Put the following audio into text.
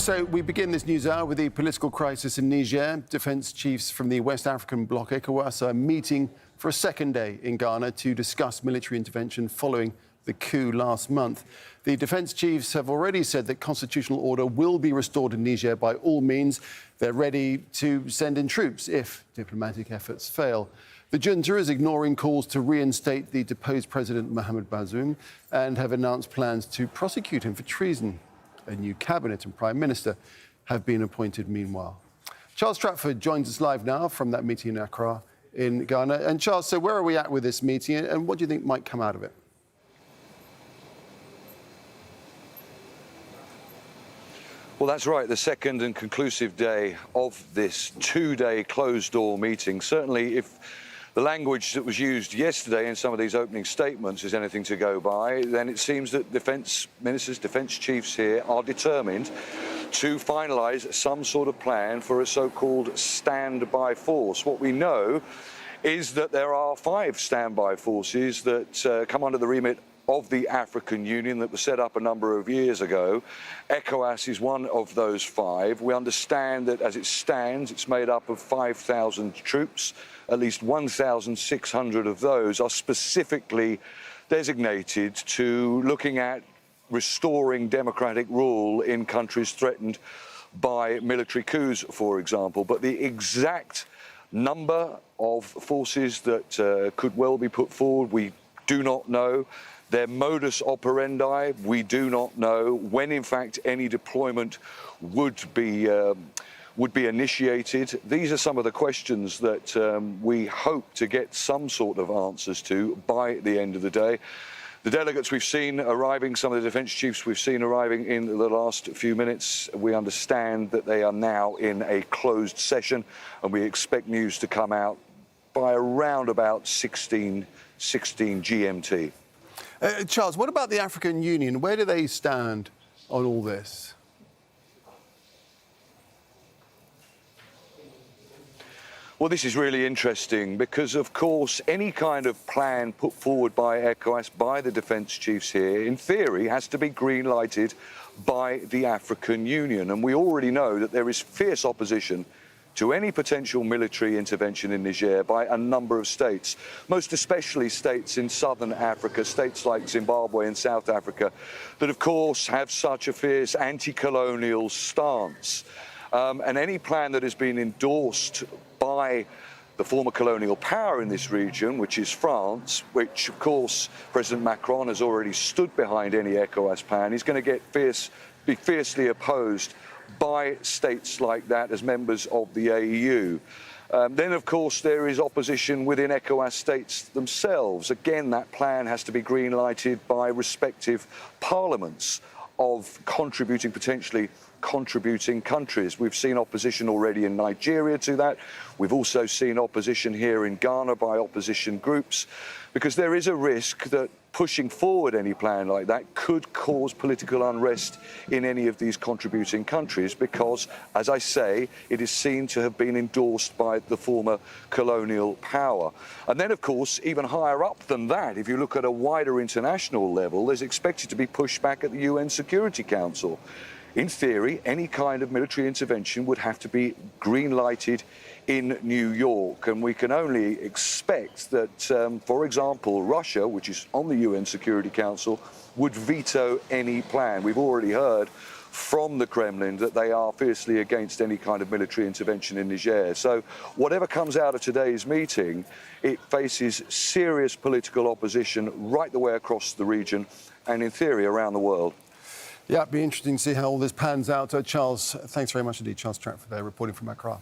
So we begin this news hour with the political crisis in Niger. Defence chiefs from the West African bloc, ECOWAS, are meeting for a second day in Ghana to discuss military intervention following the coup last month. The defence chiefs have already said that constitutional order will be restored in Niger by all means. They're ready to send in troops if diplomatic efforts fail. The junta is ignoring calls to reinstate the deposed President Mohamed Bazoum and have announced plans to prosecute him for treason. A new cabinet and prime minister have been appointed meanwhile. Charles Stratford joins us live now from that meeting in Accra in Ghana. And Charles, so where are we at with this meeting and what do you think might come out of it? Well, that's right, the second and conclusive day of this two-day closed-door meeting. Certainly, if the language that was used yesterday in some of these opening statements is anything to go by, then it seems that defence ministers, defence chiefs here are determined to finalise some sort of plan for a so-called standby force. What we know is that there are 5 standby forces that come under the remit of the African Union that was set up a number of years ago. ECOWAS is one of those 5. We understand that as it stands, it's made up of 5,000 troops. At least 1,600 of those are specifically designated to looking at restoring democratic rule in countries threatened by military coups, for example. But the exact number of forces that could well be put forward, we do not know. Their modus operandi, we do not know. When, in fact, any deployment would be initiated. These are some of the questions that we hope to get some sort of answers to by the end of the day. The delegates we've seen arriving, some of the defence chiefs we've seen arriving in the last few minutes, we understand that they are now in a closed session and we expect news to come out by around about 16 GMT. Charles, what about the African Union? Where do they stand on all this? Well, this is really interesting because, of course, any kind of plan put forward by ECOWAS, by the defence chiefs here, in theory, has to be green-lighted by the African Union. And we already know that there is fierce opposition to any potential military intervention in Niger by a number of states, most especially states in southern Africa, states like Zimbabwe and South Africa, that, of course, have such a fierce anti-colonial stance. And any plan that has been endorsed by the former colonial power in this region, which is France, which, of course, President Macron has already stood behind any ECOWAS plan, is going to be fiercely opposed by states like that as members of the AEU. Then, of course, there is opposition within ECOWAS states themselves. Again, that plan has to be green-lighted by respective parliaments of potentially contributing countries. We've seen opposition already in Nigeria to that. We've also seen opposition here in Ghana by opposition groups, because there is a risk that pushing forward any plan like that could cause political unrest in any of these contributing countries because, as I say, it is seen to have been endorsed by the former colonial power. And then, of course, even higher up than that, if you look at a wider international level, there's expected to be pushback at the UN Security Council. In theory, any kind of military intervention would have to be green-lighted in New York, and we can only expect that, for example, Russia, which is on the UN Security Council, would veto any plan. We've already heard from the Kremlin that they are fiercely against any kind of military intervention in Niger. So whatever comes out of today's meeting, it faces serious political opposition right the way across the region and, in theory, around the world. Yeah, it'd be interesting to see how all this pans out. Charles, thanks very much indeed. Charles Stratford there, reporting from Accra.